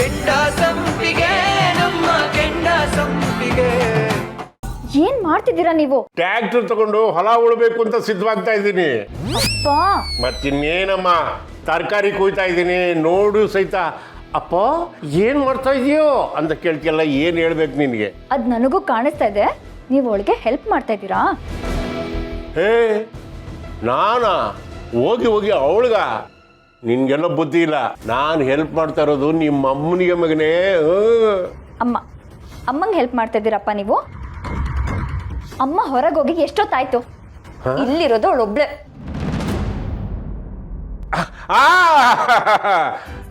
ಕೆಂಡ ಸಂಪಿಗೆ ನಮ್ಮ ಕೆಂಡ ಸಂಪಿಗೆ. ಏನ್ ಮಾಡ್ತಿದ್ದೀರಾ ನೀವು? ಟ್ರ್ಯಾಕ್ಟರ್ ತಗೊಂಡು ಹೊಲ ಉಳ್ಬೇಕು ಅಂತ ಸಿದ್ಧವಾಗ್ತಾ ಇದ್ದೀನಿ. ಅಪ್ಪಾ ಮತ್ತಿನ್ನೇನಮ್ಮ ತರಕಾರಿ ಕುಯ್ತಾ ಇದ್ದೀನಿ, ನೋಡು ಸಹಿತ ಅಪ್ಪ ಏನ್ ಮಾಡ್ತಾ ಇದೀಯೋ ಅಂತ ಕೇಳ್ತಿಯಲ್ಲ, ಏನ್ ಹೇಳ್ಬೇಕು ನಿನಗೆ? ಅದ್ ನನಗೂ ಕಾಣಿಸ್ತಾ ಇದೆ, ನೀವು ಅವಳಿಗೆ ಹೆಲ್ಪ್ ಮಾಡ್ತಾ ಇದ್ದೀರಾ. ಹೇ ನಾನಾ ಹೋಗಿ ಹೋಗಿ ಅವಳಿಗ? ನಿನ್ಗೆಲ್ಲ ಬುದ್ಧಿ ಇಲ್ಲ. ನಾನು ಹೆಲ್ಪ್ ಮಾಡ್ತಾ ಇರೋದು ನಿಮ್ಮ ಅಮ್ಮನಿಗೆ ಮಗನೇ. ಅಮ್ಮಂಗೆ ಹೆಲ್ಪ್ ಮಾಡ್ತಾ ಇದ್ದೀರಪ್ಪ ನೀವು? ಅಮ್ಮ ಹೊರಗೆ ಹೋಗಿ ಎಷ್ಟೊತ್ತಾಯ್ತು? ಇಲ್ಲಿರೋದು ಅವಳೊಬ್ಳೆ.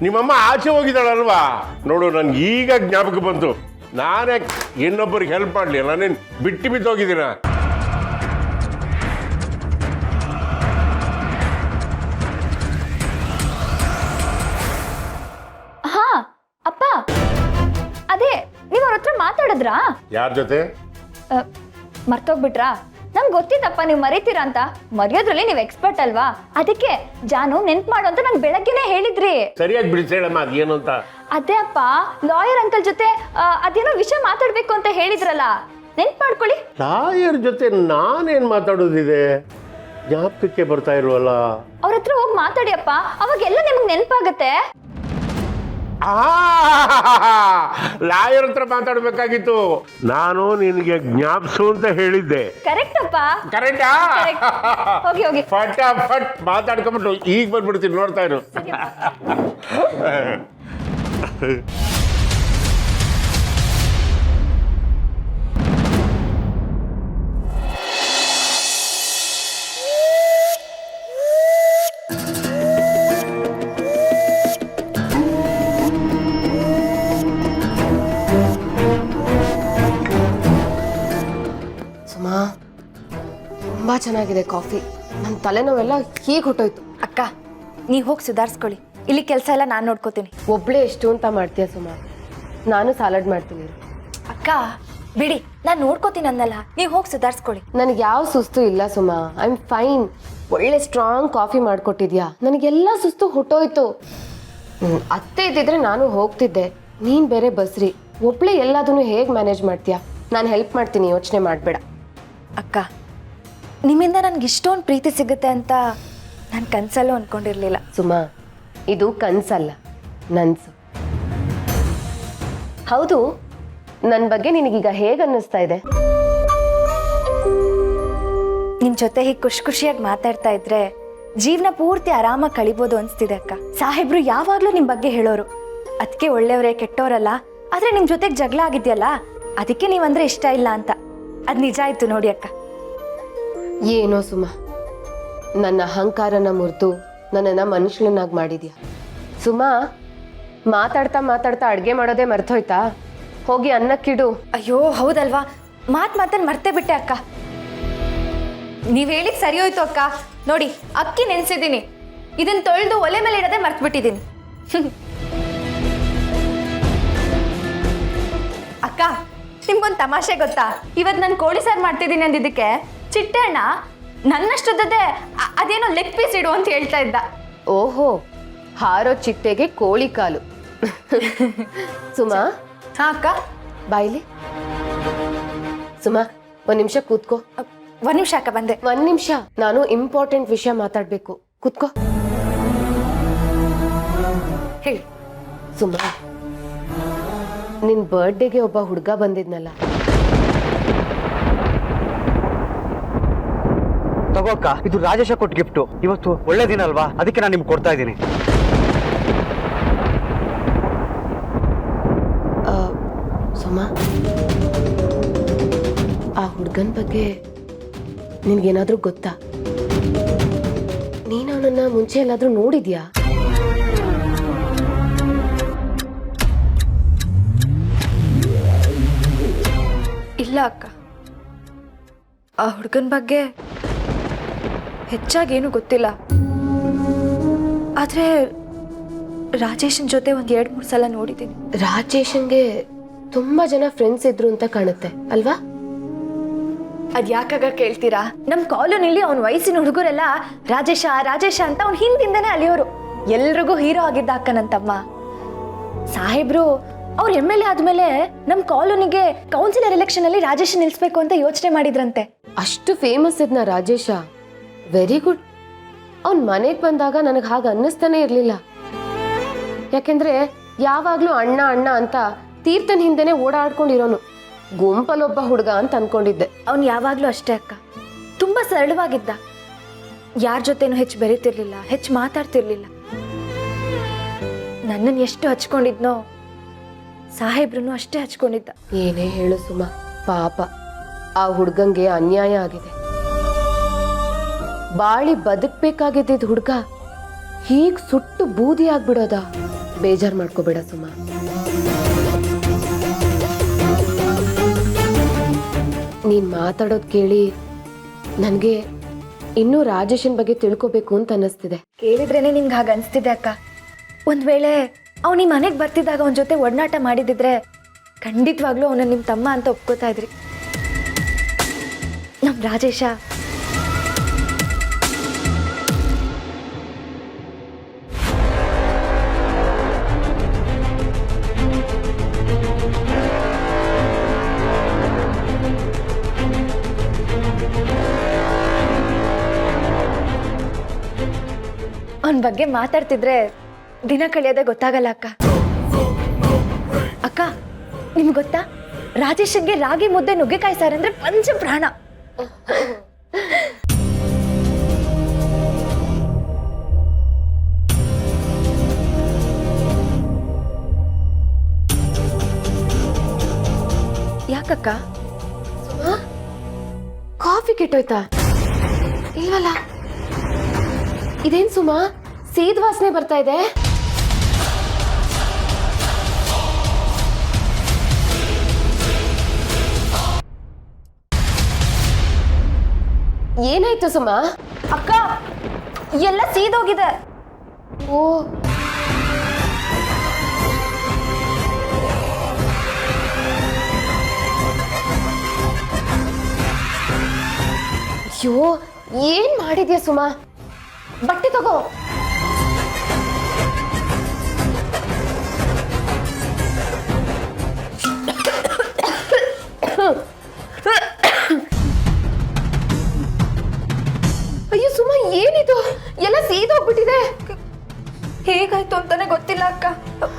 ನಿಮ್ಮಮ್ಮ ಆಚೆ ಹೋಗಿದ್ದಾಳಲ್ವಾ? ನೋಡು ನನ್ಗೆ ಈಗ ಜ್ಞಾಪಕ ಬಂತು. ನಾನೇ ಇನ್ನೊಬ್ಬರಿಗೆ ಹೆಲ್ಪ್ ಮಾಡಲಿ, ನಾನೇನು ಬಿಟ್ಟು ಬಿದ್ದು ಹೋಗಿದ್ದೀನ? ಹಾ ಅಪ್ಪ, ಅದೇ ನೀವು ಅವ್ರ ಹತ್ರ ಮಾತಾಡಿದ್ರಾ? ಯಾರ ಜೊತೆ? ಮರ್ತೋಗ್ಬಿಟ್ರಾ? ನಮ್ಗೆ ಗೊತ್ತಿತ್ತಪ್ಪ ನೀವು ಮರಿತೀರಾ ಅಂತ. ಮರೆಯೋದ್ರಲ್ಲಿ ನೀವು ಎಕ್ಸ್ಪರ್ಟ್ ಅಲ್ವಾ, ಅದಕ್ಕೆ ಜಾನು ನೆನ್ಪು ಮಾಡು ಅಂತ ನಂಗೆ ಬೆಳಗ್ಗೆನೆ ಹೇಳಿದ್ರಿ. ಸರಿಯಾಗಿ ಬಿಡಿಸಿ ಹೇಳಮ್ಮ ಅದೇನು ಅಂತ. ಅದೇ ಅಪ್ಪ, ಲಾಯರ್ ಅಂಕಲ್ ಜೊತೆ ಅದೇನೋ ವಿಷಯ ಮಾತಾಡ್ಬೇಕು ಅಂತ ಹೇಳಿದ್ರಲ್ಲ, ನೆನ್ಪು ಮಾಡ್ಕೊಳ್ಳಿ. ಲಾಯರ್ ಜೊತೆ ನಾನೇನ್ ಮಾತಾಡೋದಿದೆ? ಜ್ಞಾಪಕಕ್ಕೆ ಬರ್ತಾ ಇರುವಲ್ಲ. ಅವ್ರ ಹತ್ರ ಹೋಗಿ ಮಾತಾಡಿ ಅಪ್ಪ, ಅವಾಗೆಲ್ಲ ನಿಮ್ಗೆ ನೆನಪಾಗತ್ತೆ. ಲಾಯರ್ ಹತ್ರ ಮಾತಾಡ್ಬೇಕಾಗಿತ್ತು. ನಾನು ನಿನಗೆ ಜ್ಞಾಪಿಸು ಅಂತ ಹೇಳಿದ್ದೆ. ಕರೆಕ್ಟ್ ಅಪ್ಪ, ಕರೆಕ್ಟಾ? ಹೋಗಿ ಹೋಗಿ ಫಟಾಫಟ್ ಮಾತಾಡ್ಕೊಂಡ್ಬಿಟ್ಟು ಈಗ ಬಂದ್ಬಿಡ್ತೀನಿ, ನೋಡ್ತಾ ಇರು. ತುಂಬಾ ಚೆನ್ನಾಗಿದೆ ಕಾಫಿ. ನನ್ನ ತಲೆನೋವೆಲ್ಲ ಹೀಗೆ ಹೊಟ್ಟೋಯ್ತು. ಅಕ್ಕ ನೀವು ಹೋಗಿ ಸುಧಾರಿಸ್ಕೊಳ್ಳಿ, ಇಲ್ಲಿ ಕೆಲಸ ಎಲ್ಲ ನಾನು ನೋಡ್ಕೋತೀನಿ. ಒಬ್ಳೆ ಎಷ್ಟು ಅಂತ ಮಾಡ್ತೀಯ ಸುಮಾ? ನಾನು ಸಾಲಡ್ ಮಾಡ್ತೀನಿ. ಅಕ್ಕ ಬಿಡಿ, ನಾನು ನೋಡ್ಕೋತೀನಿ ಅನ್ನಲ್ಲ, ನೀವು ಹೋಗಿ ಸುಧಾರಿಸ್ಕೊಳ್ಳಿ. ನನಗೆ ಯಾವ ಸುಸ್ತು ಇಲ್ಲ ಸುಮಾ, ಐ ಆಮ್ ಫೈನ್. ಒಳ್ಳೆ ಸ್ಟ್ರಾಂಗ್ ಕಾಫಿ ಮಾಡ್ಕೊಟ್ಟಿದ್ಯಾ, ನನಗೆಲ್ಲ ಸುಸ್ತು ಹೊಟ್ಟೋಯ್ತು. ಅತ್ತೆ ಇದ್ದಿದ್ರೆ ನಾನು ಹೋಗ್ತಿದ್ದೆ, ನೀನು ಬೇರೆ ಬಸ್ರಿ. ಒಬ್ಳೆ ಎಲ್ಲದನ್ನು ಹೇಗೆ ಮ್ಯಾನೇಜ್ ಮಾಡ್ತೀಯಾ? ನಾನು ಹೆಲ್ಪ್ ಮಾಡ್ತೀನಿ, ಯೋಚನೆ ಮಾಡಬೇಡ. ಅಕ್ಕ ನಿಮ್ಮಿಂದ ನನಗೆ ಇಷ್ಟೊಂದು ಪ್ರೀತಿ ಸಿಗುತ್ತೆ ಅಂತ ನಾನು ಕನಸಲ್ಲೂ ಅಂದ್ಕೊಂಡಿರಲಿಲ್ಲ. ಸುಮಾ, ಇದು ಕನಸಲ್ಲ, ನನ್ಸು. ಹೌದು, ನನ್ನ ಬಗ್ಗೆ ನಿನಗೀಗ ಹೇಗೆ ಅನ್ನಿಸ್ತಾ ಇದೆ? ನಿಮ್ಮ ಜೊತೆ ಹೀಗೆ ಖುಷಿ ಖುಷಿಯಾಗಿ ಮಾತಾಡ್ತಾ ಇದ್ರೆ ಜೀವನ ಪೂರ್ತಿ ಆರಾಮಾಗಿ ಕಳಿಬೋದು ಅನಿಸ್ತಿದೆ ಅಕ್ಕ. ಸಾಹೇಬ್ರು ಯಾವಾಗಲೂ ನಿಮ್ಮ ಬಗ್ಗೆ ಹೇಳೋರು, ಅದಕ್ಕೆ ಒಳ್ಳೆಯವರೇ ಕೆಟ್ಟವರಲ್ಲ, ಆದರೆ ನಿಮ್ಮ ಜೊತೆಗೆ ಜಗಳ ಆಗಿದೆಯಲ್ಲ ಅದಕ್ಕೆ ನೀವಂದ್ರೆ ಇಷ್ಟ ಇಲ್ಲ ಅಂತ. ಅದು ನಿಜ ಆಯ್ತು ನೋಡಿ ಅಕ್ಕ. ಏನೋ ಸುಮಾ, ನನ್ನ ಅಹಂಕಾರನ ಮುರಿದು ನನ್ನನ್ನು ಮನುಷ್ಯನನ್ನಾಗಿ ಮಾಡಿದ್ಯಾ. ಸುಮಾ, ಮಾತಾಡ್ತಾ ಮಾತಾಡ್ತಾ ಅಡುಗೆ ಮಾಡೋದೇ ಮರ್ತೋಯ್ತಾ? ಹೋಗಿ ಅನ್ನಕ್ಕಿಡು. ಅಯ್ಯೋ ಹೌದಲ್ವಾ, ಮಾತಲ್ಲಿ ಮರ್ತೇ ಬಿಟ್ಟೆ ಅಕ್ಕ. ನೀವು ಹೇಳಿದ್ ಸರಿ ಹೋಯ್ತು ಅಕ್ಕ. ನೋಡಿ ಅಕ್ಕಿ ನೆನೆಸಿದ್ದೀನಿ, ಇದನ್ನ ತೊಳೆದು ಒಲೆ ಮೇಲೆ ಇಡೋದೇ ಮರ್ತ್ಬಿಟ್ಟಿದ್ದೀನಿ. ಅಕ್ಕ ನಿಮ್ಗೊಂದು ತಮಾಷೆ ಗೊತ್ತಾ? ಇವತ್ತು ನಾನು ಕೋಳಿ ಸಾರು ಮಾಡ್ತಿದ್ದೀನಿ ಅಂದಿದ್ದಕ್ಕೆ ಚಿಟ್ಟೆ ಅಣ್ಣ ನನ್ನಷ್ಟುದ್ದೇ ಅದೇನೋ ಲೆಗ್ ಪೀಸ್ ಇಡು ಅಂತ ಹೇಳ್ತಾ ಇದ್ದ. ಓಹೋ, ಹಾರೋ ಚಿಟ್ಟೆಗೆ ಕೋಳಿ ಕಾಲು. ಸುಮಾ. ಹಾ ಅಕ್ಕ. ಬಾಯ್ಲಿ. ಸುಮಾ, ಒಂದು ನಿಮಿಷ ಕೂತ್ಕೋ. ಒಂದು ನಿಮಿಷ ಅಕ್ಕ, ಬಂದೆ. ಒಂದು ನಿಮಿಷ, ನಾನು ಇಂಪಾರ್ಟೆಂಟ್ ವಿಷಯ ಮಾತಾಡಬೇಕು. ಕೂತ್ಕೋ. ಹೇಳಿ. ಸುಮಾ, ನಿನ್ನ ಬರ್ಡೇಗೆ ಒಬ್ಬ ಹುಡುಗ ಬಂದಿದ್ನಲ್ಲ? ತಗೋಕ್ಕ, ಇದು ರಾಜೇಶ ಕೊಟ್ಟ ಗಿಫ್ಟು. ಇವತ್ತು ಒಳ್ಳೆ ದಿನ ಅಲ್ವಾ, ಅದಕ್ಕೆ ನಾನು ನಿಮ್ಗೆ ಕೊಡ್ತಾ ಇದ್ದೀನಿ. ಸುಮಾ, ಆ ಹುಡುಗನ ಬಗ್ಗೆ ನಿನ್ಗೇನಾದ್ರೂ ಗೊತ್ತಾ? ನೀನು ಅವನನ್ನ ಮುಂಚೆ ಎಲ್ಲಾದ್ರೂ ನೋಡಿದ್ಯಾ? ಇಲ್ಲ ಅಕ್ಕ, ಆ ಹುಡುಗನ ಬಗ್ಗೆ ಹೆಚ್ಚಾಗೇನು ಗೊತ್ತಿಲ್ಲ. ಆದ್ರೆ ರಾಜೇಶನ್ ಜೊತೆ ಒಂದು 2-3 ಸಲ ನೋಡಿದ್ದೀನಿ. ರಾಜೇಶನ್ಗೆ ತುಂಬಾ ಜನ ಫ್ರೆಂಡ್ಸ್ ಇದ್ರು ಅಂತ ಕಾಣುತ್ತೆ ಅಲ್ವಾ? ಅದ್ ಯಾಕಾಗ ಕೇಳ್ತೀರಾ? ನಮ್ ಕಾಲೋನಿಲಿ ಅವ್ನ ವಯಸ್ಸಿನ ಹುಡುಗರೆಲ್ಲ ರಾಜೇಶ ರಾಜೇಶ ಅಂತ ಅವ್ನ ಹಿಂದಿಂದನೇ ಅಲಿಯೋರು. ಎಲ್ರಿಗೂ ಹೀರೋ ಆಗಿದ್ದ ಅಕ್ಕ ನನ್ನ ತಮ್ಮ. ಸಾಹೇಬ್ರು ಅವ್ರ MLA ಆದ್ಮೇಲೆ ನಮ್ಮ ಕಾಲೋನಿಗೆ ಕೌನ್ಸಿಲರ್ ಎಲೆಕ್ಷನ್ ಅಲ್ಲಿ ರಾಜೇಶ್ ನಿಲ್ಸ್ಬೇಕು ಅಂತ ಯೋಚನೆ ಮಾಡಿದ್ರಂತೆ. ಅಷ್ಟು ಫೇಮಸ್ ಇದ್ನ ರಾಜೇಶ. Very good. ಅವ್ನ್ ಮನೆಗ್ ಬಂದಾಗ ನನಗೆ ಹಾಗೆ ಅನ್ನಿಸ್ತಾನೆ ಇರ್ಲಿಲ್ಲ. ಯಾಕೆಂದ್ರೆ ಯಾವಾಗ್ಲೂ ಅಣ್ಣ ಅಣ್ಣ ಅಂತ ತೀರ್ಥನ್ ಹಿಂದೆನೆ ಓಡಾಡ್ಕೊಂಡಿರೋನು. ಗುಂಪಲ್ಲೊಬ್ಬ ಹುಡುಗ ಅಂತ ಅನ್ಕೊಂಡಿದ್ದೆ. ಅವ್ನು ಯಾವಾಗ್ಲೂ ಅಷ್ಟೇ ಅಕ್ಕ, ತುಂಬಾ ಸರಳವಾಗಿದ್ದ. ಯಾರ ಜೊತೆನೂ ಹೆಚ್ಚು ಬೆರೀತಿರ್ಲಿಲ್ಲ, ಹೆಚ್ಚು ಮಾತಾಡ್ತಿರ್ಲಿಲ್ಲ. ನನ್ನನ್ನು ಎಷ್ಟು ಹಚ್ಕೊಂಡಿದ್ನೋ ಸಾಹೇಬ್ರನ್ನು ಅಷ್ಟೇ ಹಚ್ಕೊಂಡಿದ್ದ. ಏನೇ ಹೇಳು ಸುಮ, ಪಾಪ ಆ ಹುಡ್ಗಂಗೆ ಅನ್ಯಾಯ ಆಗಿದೆ. ಬಾಳಿ ಬದುಕ್ಬೇಕಾಗಿದ್ದ ಹುಡ್ಗ ಹೀಗ್ ಸುಟ್ಟು ಬೂದಿ ಆಗ್ಬಿಡೋದ? ಬೇಜಾರ್ ಮಾಡ್ಕೋಬೇಡ ಸುಮ. ನೀನ್ ಮಾತಾಡೋದ್ ಕೇಳಿ ನನ್ಗೆ ಇನ್ನೂ ರಾಜೇಶನ್ ಬಗ್ಗೆ ತಿಳ್ಕೊಬೇಕು ಅಂತ ಅನ್ನಿಸ್ತಿದೆ. ಕೇಳಿದ್ರೇನೆ ನಿಮ್ಗೆ ಹಾಗೆ ಅನ್ಸ್ತಿದೆ ಅಕ್ಕ. ಒಂದ್ ವೇಳೆ ಅವ್ನು ಈ ಮನೆಗೆ ಬರ್ತಿದ್ದಾಗ ಅವನ ಜೊತೆ ಒಡನಾಟ ಮಾಡಿದಿದ್ರೆ ಖಂಡಿತವಾಗ್ಲೂ ಅವನ ನಿಮ್ಮ ತಮ್ಮ ಅಂತ ಒಪ್ಕೋತಾ ಇದ್ರಿ. ನಮ್ ರಾಜೇಶ ಅವನ ಬಗ್ಗೆ ಮಾತಾಡ್ತಿದ್ರೆ ದಿನ ಕಳೆಯೋದೇ ಗೊತ್ತಾಗಲ್ಲ ಅಕ್ಕ. ಅಕ್ಕ ನಿಮ್ಗೆ ಗೊತ್ತಾ, ರಾಜೇಶನ್ಗೆ ರಾಗಿ ಮುದ್ದೆ ನುಗ್ಗೆಕಾಯಿ ಸಾರು ಅಂದ್ರೆ ಪಂಚ ಪ್ರಾಣ. ಯಾಕಕ್ಕ? ಕಾಫಿ ಕೆಟ್ಟೋಯ್ತಾ? ಇಲ್ವಲ್ಲ. ಇದೇನ್ ಸುಮಾ, ಸೀದ್ ವಾಸನೆ ಬರ್ತಾ ಇದೆ. ಏನಾಯ್ತು ಸುಮಾ? ಅಕ್ಕ ಎಲ್ಲ ಸೀದೋಗಿದೆ. ಓ, ಅಯ್ಯೋ ಏನ್ ಮಾಡಿದ್ಯಾ ಸುಮಾ? ಬಟ್ಟೆ ತಗೋ. ಅಯ್ಯೋ ಸುಮಾ, ಏನಿದು? ಎಲ್ಲ ಸೀದೋಗ್ಬಿಟ್ಟಿದೆ. ಹೇಗಾಯ್ತು ಅಂತಾನೆ ಗೊತ್ತಿಲ್ಲ ಅಕ್ಕ.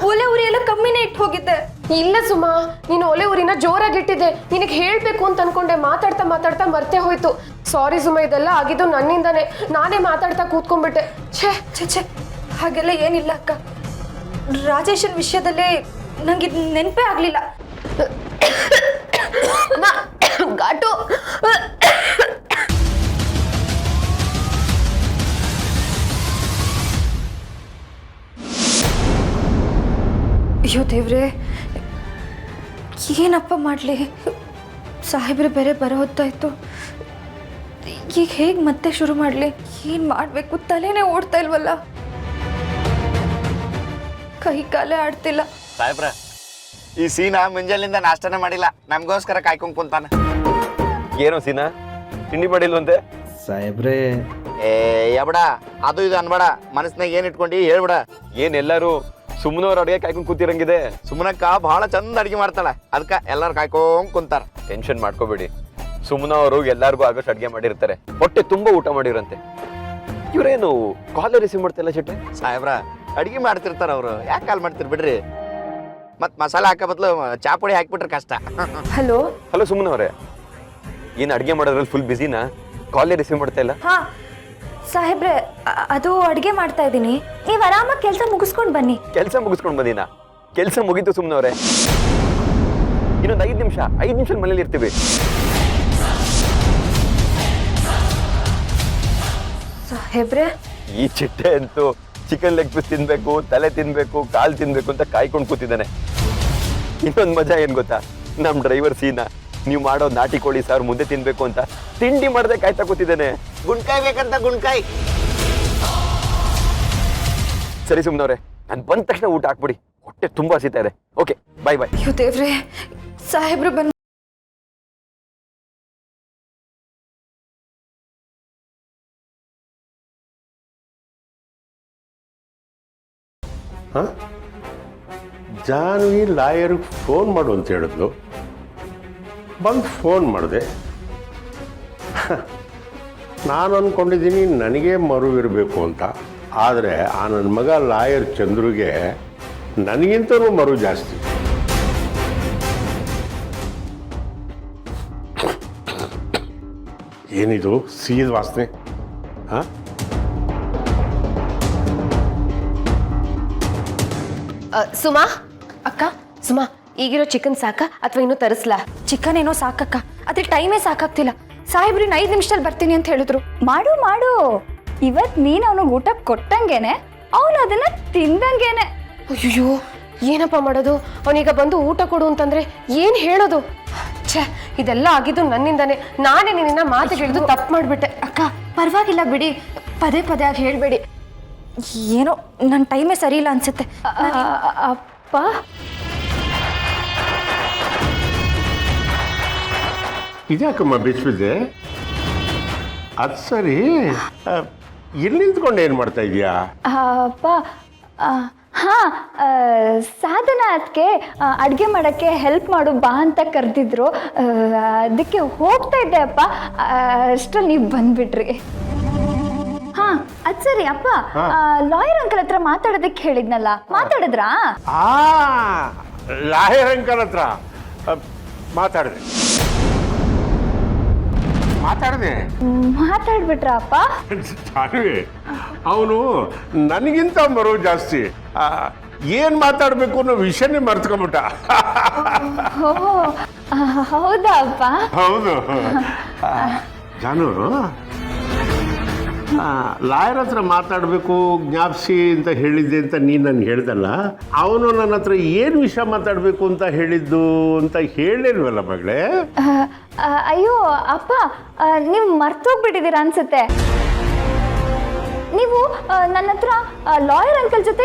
ಒಲೆ ಉರಿ ಎಲ್ಲ ಕಮ್ಮಿನೇ ಇಟ್ಟು ಹೋಗಿದ್ದೆ. ಇಲ್ಲ ಸುಮಾ, ನೀನು ಒಲೆ ಊರಿನ ಜೋರಾಗಿಟ್ಟಿದ್ದೆ. ನಿನಗೆ ಹೇಳ್ಬೇಕು ಅಂತ ಅನ್ಕೊಂಡೆ, ಮಾತಾಡ್ತಾ ಮಾತಾಡ್ತಾ ಮರ್ತೇ ಹೋಯ್ತು. ಸಾರಿ ಸುಮಾ, ಇದೆಲ್ಲ ಆಗಿದ್ದು ನನ್ನಿಂದಾನೆ. ನಾನೇ ಮಾತಾಡ್ತಾ ಕೂತ್ಕೊಂಡ್ಬಿಟ್ಟೆ. ಛೇ ಛೇ, ಹಾಗೆಲ್ಲ ಏನಿಲ್ಲ ಅಕ್ಕ. ರಾಜೇಶನ್ ವಿಷಯದಲ್ಲಿ ನಂಗೆ ಇದು ನೆನಪೇ ಆಗ್ಲಿಲ್ಲ. ಘಾಟು. ಅಯ್ಯೋ ದೇವ್ರೆ, ಏನಪ್ಪ ಮಾಡಲಿ? ಸಾಹೇಬ್ರೆ ಬೇರೆ ಬರೋ ಹೊತ್ತಾಯ್ತು. ಈಗ ಹೇಗೆ ಮತ್ತೆ ಶುರು ಮಾಡಲಿ? ಏನು ಮಾಡಬೇಕು ತಲೆನೇ ಓಡ್ತಾ ಇಲ್ವಲ್ಲ. ಕೈ ಕಾಲೇ ಆಡ್ತಿಲ್ಲ. ಸಾಹೇಬ್ರ, ಈ ಸೀನಾ ಮುಂಜಾನಿಂದ ನಾಷ್ಟನೇ ಮಾಡಿಲ್ಲ, ನಮಗೋಸ್ಕರ ಕಾಯ್ಕೊಂಡ್ ಕುಂತಾನ. ಏನೋ ಸೀನಾ, ತಿಂಡಿ ಮಾಡಿಲ್ವಂತೆ? ಸಾಹೇಬ್ರೆ, ಯಬಡ ಅದು ಇದು ಅನ್ಬೇಡ, ಮನಸ್ನಾಗ ಏನ್ ಇಟ್ಕೊಂಡಿ ಹೇಳ್ಬಿಡ. ಏನ್ ಎಲ್ಲಾರು ಸುಮ್ಮನವ್ರ ಅಡುಗೆ ಕಾಯ್ಕೊಂಡ್ ಕೂತಿರಂಗಿದೆ? ಸುಮ್ಮನಕ್ಕ ಬಹಳ ಚಂದ ಅಡಿಗೆ ಮಾಡ್ತಾಳ, ಅದಕ್ಕ ಎಲ್ಲಾರು ಕಾಯ್ಕೊಂಡ್ ಕುಂತಾರ. ಟೆನ್ಷನ್ ಮಾಡ್ಕೋಬೇಡಿ, ಸುಮ್ಮನ ಅವರು ಎಲ್ಲಾರ್ಗು ಆಗೋಷ್ಟು ಅಡ್ಗೆ ಮಾಡಿರ್ತಾರೆ, ಹೊಟ್ಟೆ ತುಂಬಾ ಊಟ ಮಾಡಿರಂತೆ. ಇವ್ರೇನು ಕಾಲ್ ರಿಸೀವ್ ಮಾಡ್ತಿಲ್ಲ ಚಿಟ್ಟೆ? ಸಾಹೇಬ್ರ, ಅಡಿಗೆ ಮಾಡ್ತಿರ್ತಾರ ಅವ್ರು, ಯಾಕೆ ಕಾಲ್ ಮಾಡ್ತಿರ್ ಬಿಡ್ರಿ. ಮತ್ ಮಸಾಲೆ ಹಾಕ ಬದ್ಲು ಚಾಪುಡಿ ಹಾಕ್ಬಿಟ್ರೆ ಕಷ್ಟ. ಹಲೋ ಹಲೋ ಸುಮ್ಮನವ್ರೆ, ಏನ್ ಅಡ್ಗೆ ಮಾಡೋದ್ರಲ್ಲಿ ಫುಲ್ ಬಿಸಿನಾ? ಕಾಲೇ ರಿಸೀವ್ ಮಾಡ್ತಾ ಇಲ್ಲ? ಹಾ ಸಾಹೇಬ್ರೆ, ಅದು ಅಡುಗೆ ಮಾಡ್ತಾ ಇದ್ದೀನಿ. ನೀವು ಆರಾಮಾಗಿ ಕೆಲಸ ಮುಗಿಸ್ಕೊಂಡು ಬನ್ನಿ. ಕೆಲಸ ಮುಗಿಸ್ಕೊಂಡ್ ಬಂದಿನ? ಕೆಲಸ ಮುಗೀತು ಸುಮ್ಮನವ್ರೆ, ಇನ್ನೊಂದು 5 ನಿಮಿಷ ಮನೇಲಿ ಇರ್ತೀವಿ. ಸಾಹೇಬ್ರೆ, ಈ ಚಿಟ್ಟೆ ಅಂತೂ ಚಿಕನ್ ಲೆಗ್ ಪೀಸ್ ತಿನ್ಬೇಕು, ತಲೆ ತಿನ್ಬೇಕು, ಕಾಲ್ ತಿನ್ಬೇಕು ಅಂತ ಕಾಯ್ಕೊಂಡು ಕೂತಿದ್ದಾನೆ. ಇನ್ನೊಂದು ಮಜಾ ಏನ್ ಗೊತ್ತಾ, ನಮ್ ಡ್ರೈವರ್ ಸೀನಾ ನೀವು ಮಾಡೋ ನಾಟಿ ಕೋಳಿ ಸಾರು ಮುದ್ದೆ ತಿನ್ಬೇಕು ಅಂತ ತಿಂಡಿ ಮಾಡದೆ ಕಾಯ್ತಾ ಕೂತಿದ್ದಾನೆ. ಗುಣ್ಕಾಯಿ ಬೇಕಂತ ಗುಣ್ಕಾಯಿ. ಸರಿ ಸುಮ್ನವ್ರೆ, ನಾನು ಬಂದ ತಕ್ಷಣ ಊಟ ಹಾಕ್ಬಿಡಿ, ಹೊಟ್ಟೆ ತುಂಬಾ ಹಸಿತಾ ಇದೆ. ಓಕೆ, ಬಾಯ್ ಬಾಯ್. ಅಯ್ಯೋ ದೇವ್ರೆ, ಸಾಹೇಬ್ರು ಬಂದು ಜಾನ್ವಿ ಲಾಯರ್ಗೆ ಫೋನ್ ಮಾಡು ಅಂತ ಹೇಳಿದ್ಲು, ಬಂದು ಫೋನ್ ಮಾಡಿದೆ. ನಾನು ಅಂದ್ಕೊಂಡಿದ್ದೀನಿ ನನಗೆ ಮರುವಿರಬೇಕು ಅಂತ. ಆದರೆ ಆ ನನ್ನ ಮಗ ಲಾಯರ್ ಚಂದ್ರುಗೆ ನನಗಿಂತನೂ ಮರು ಜಾಸ್ತಿ. ಏನಿದು ಸಿಹಿದ ವಾಸನೆ? ಹಾಂ, ಸುಮಾ ಅಕ್ಕ, ಸುಮಾ ಈಗಿರೋ ಚಿಕನ್ ಸಾಕಾ ಅಥವಾ ಇನ್ನೂ ತರಿಸ್ಲಾ? ಚಿಕನ್ ಏನೋ ಸಾಕಕ್ಕ, ಅದ್ರ ಟೈಮೇ ಸಾಕಾಗ್ತಿಲ್ಲ. ಸಾಹೇಬ್ರು 5 ನಿಮಿಷದಲ್ಲಿ ಬರ್ತೀನಿ ಅಂತ ಹೇಳಿದ್ರು. ಮಾಡು ಮಾಡು, ಇವತ್ತು ನೀನು ಅವನಿಗೆ ಊಟ ಕೊಟ್ಟಂಗೆನೆ ಅವನು ಅದನ್ನ ತಿಂದಂಗೆನೆ. ಅಯ್ಯೋ ಏನಪ್ಪ ಮಾಡೋದು? ಅವನೀಗ ಬಂದು ಊಟ ಕೊಡು ಅಂತಂದ್ರೆ ಏನು ಹೇಳೋದು? ಛೇ, ಇದೆಲ್ಲ ಆಗಿದ್ದು ನನ್ನಿಂದಾನೆ. ನಾನೇ ನಿನ್ನ ಮಾತು ಹೇಳಿದು ತಪ್ಪು ಮಾಡಿಬಿಟ್ಟೆ. ಅಕ್ಕ ಪರವಾಗಿಲ್ಲ ಬಿಡಿ, ಪದೇ ಪದೇ ಆಗಿ ಹೇಳಬೇಡಿ. ಏನೋ ನನ್ನ ಟೈಮೇ ಸರಿ ಇಲ್ಲ ಅನ್ಸುತ್ತೆ. ಅಪ್ಪ, ಇದ್ಯಾಕಮ್ಮ ಬಿಚ್ಚಿದೆ? ಅದು ಸರಿ, ಇಲ್ಲಿ ನಿಂತ್ಕೊಂಡು ಏನು ಮಾಡ್ತಾ ಇದೀಯಾ? ಅಪ್ಪ, ಹಾಂ, ಸಾಧನ ಅದಕ್ಕೆ ಅಡುಗೆ ಮಾಡೋಕ್ಕೆ ಹೆಲ್ಪ್ ಮಾಡು ಬಾ ಅಂತ ಕರೆದಿದ್ರು. ಅದಕ್ಕೆ ಹೋಗ್ತಾ ಇದ್ದೆ ಅಪ್ಪ, ಅಷ್ಟರಲ್ಲಿ ನೀವು ಬಂದ್ಬಿಟ್ರಿ. ಹಾಂ, ಅದು ಸರಿ ಅಪ್ಪ, ಲಾಯರ್ ಅಂಕಲ್ ಹತ್ರ ಮಾತಾಡೋದಕ್ಕೆ ಹೇಳಿದ್ನಲ್ಲ, ಮಾತಾಡಿದ್ರಾ? ಲಾಯರ್ ಅಂಕಲ್ ಹತ್ರ ಮಾತಾಡಿದೆ. ಮಾತಾಡ್ಬಿಟ್ರ ಅಪ್ಪ? ಅವನು ನನಗಿಂತ ಮರೋ ಜಾಸ್ತಿ. ಏನು ಮಾತಾಡಬೇಕು ಅನ್ನೋ ವಿಷಯನೇ ಮರ್ತ್ಕೊಂಬಿಟ್ಟ. ಹೌದಾ ಅಪ್ಪ? ಹೌದು ಜಾನು, ಲಾಯರ್ ಹತ್ರ ಮಾತಾಡಬೇಕು ಜ್ಞಾಪಿಸಿ ಅಂತ ಹೇಳಿದ್ದೆ ಅಂತ ನೀನು ನನಗೆ ಹೇಳ್ದಲ್ಲ, ಅವನು ನನ್ನ ಹತ್ರ ಏನು ವಿಷಯ ಮಾತಾಡಬೇಕು ಅಂತ ಹೇಳಿದ್ದು ಅಂತ ಹೇಳಿಲ್ವಲ್ಲ ಮಗಳೇ? ಅಯ್ಯೋ ಅಪ್ಪ, ನೀವು ಮರ್ತೋಗ್ಬಿಟ್ಟಿದ್ದೀರಾ ಅನ್ಸುತ್ತೆ. ನೀವು ನನ್ನ ಹತ್ರ ಲಾಯರ್ ಅಂಕಲ್ ಜೊತೆ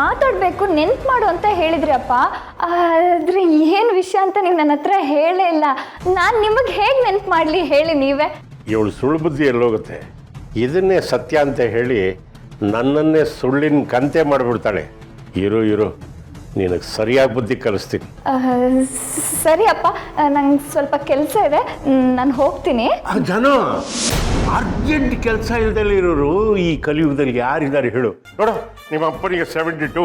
ಮಾತಾಡಬೇಕು ನೆನ್ಪು ಮಾಡು ಅಂತ ಹೇಳಿದ್ರಿ ಅಪ್ಪ. ಆದರೆ ಏನು ವಿಷಯ ಅಂತ ನೀವು ನನ್ನ ಹತ್ರ ಹೇಳೇ ಇಲ್ಲ. ನಾನು ನಿಮಗೆ ಹೇಗೆ ನೆನ್ಪು ಮಾಡಲಿ ಹೇಳಿ ನೀವೇ? ಇವಳು ಸುಳ್ಳು ಬುದ್ಧಿ ಎಲ್ಲೋಗುತ್ತೆ. ಇದನ್ನೇ ಸತ್ಯ ಅಂತ ಹೇಳಿ ನನ್ನನ್ನೇ ಸುಳ್ಳಿನ ಕಂತೆ ಮಾಡಿಬಿಡ್ತಾಳೆ. ಇರು ನಿನಗೆ ಸರಿಯಾಗಿ ಬುದ್ಧಿ ಕಲಿಸ್ತೀನಿ. ಸರಿ ಅಪ್ಪ, ನಂಗೆ ಸ್ವಲ್ಪ ಕೆಲಸ ಇದೆ, ನಾನು ಹೋಗ್ತೀನಿ. ಜನ ಅರ್ಜೆಂಟ್ ಕೆಲಸ ಇಲ್ದಲ್ಲಿ ಇರೋರು ಈ ಕಲಿಯುಗದಲ್ಲಿ ಯಾರಿದ್ದಾರೆ ಹೇಳು? ನೋಡು, ನಿಮ್ಮ ಅಪ್ಪನಿಗೆ 72,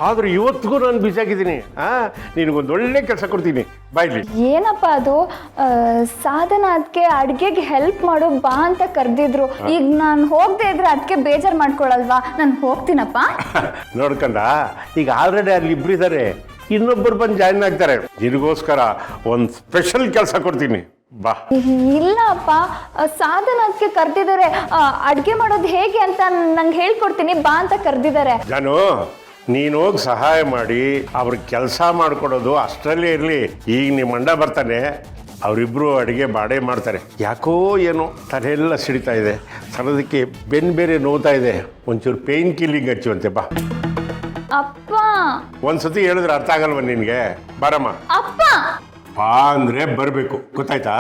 ಆದರೂ ಇವತ್ತಿಗೂ ನಾನು ಬಿಸಿಯಾಗಿದ್ದೀನಿ. ನಿನಗೊಂದು ಒಳ್ಳೆ ಕೆಲಸ ಕೊಡ್ತೀನಿ, ಬಾಯ್ಲಿ. ಏನಪ್ಪ ಅದು? ಸಾಧನ ಅದಕ್ಕೆ ಅಡುಗೆಗೆ ಹೆಲ್ಪ್ ಮಾಡು ಬಾ ಅಂತ ಕರೆದಿದ್ರು. ಈಗ ನಾನು ಹೋಗದೆ ಇದ್ರೆ ಅದಕ್ಕೆ ಬೇಜಾರು ಮಾಡ್ಕೊಳಲ್ವಾ? ನಾನು ಹೋಗ್ತೀನಪ್ಪ. ನೋಡ್ಕಂಡ, ಈಗ ಆಲ್ರೆಡಿ ಅಲ್ಲಿ ಇಬ್ಬರಿದ್ದಾರೆ, ಇನ್ನೊಬ್ಬರು ಬಂದು ಜಾಯಿನ್ ಆಗ್ತಾರೆ. ನಿನಗೋಸ್ಕರ ಒಂದು ಸ್ಪೆಷಲ್ ಕೆಲಸ ಕೊಡ್ತೀನಿ, ಬಾ. ಇಲ್ಲ ಅಪ್ಪ, ಸಾಧನ ಅದಕ್ಕೆ ಕರೆದಿದ್ದಾರೆ. ಅಡುಗೆ ಮಾಡೋದು ಹೇಗೆ ಅಂತ ನಂಗೆ ಹೇಳ್ಕೊಡ್ತೀನಿ ಬಾ ಅಂತ ಕರೆದಿದ್ದಾರೆ. ಜಾನು, ನೀನು ಹೋಗಿ ಸಹಾಯ ಮಾಡಿ ಅವ್ರಿಗೆ ಕೆಲಸ ಮಾಡಿಕೊಡೋದು ಅಷ್ಟರಲ್ಲೇ ಇರಲಿ. ಈಗ ನಿಮ್ಮ ಅಣ್ಣ ಬರ್ತಾನೆ, ಅವರಿಬ್ಬರು ಅಡುಗೆ ಬಾಡೆ ಮಾಡ್ತಾರೆ. ಯಾಕೋ ಏನೋ ತಲೆಯೆಲ್ಲ ಸಿಡಿತಾ ಇದೆ, ಸಣ್ಣದಕ್ಕೆ ಬೆನ್ನು ಬೇರೆ ನೋವ್ತಾ ಇದೆ. ಒಂಚೂರು ಪೇಯ್ನ್ ಕಿಲ್ಲಿಂಗ್ ಹಚ್ಚುವಂತೆ, ಬಾ. ಅಪ್ಪ, ಒಂದ್ಸತಿ ಹೇಳಿದ್ರೆ ಅರ್ಥ ಆಗಲ್ವ ನಿನಗೆ? ಬಾರಮ್ಮ. ಅಪ್ಪ ಬಾ ಅಂದರೆ ಬರಬೇಕು, ಗೊತ್ತಾಯ್ತಾ?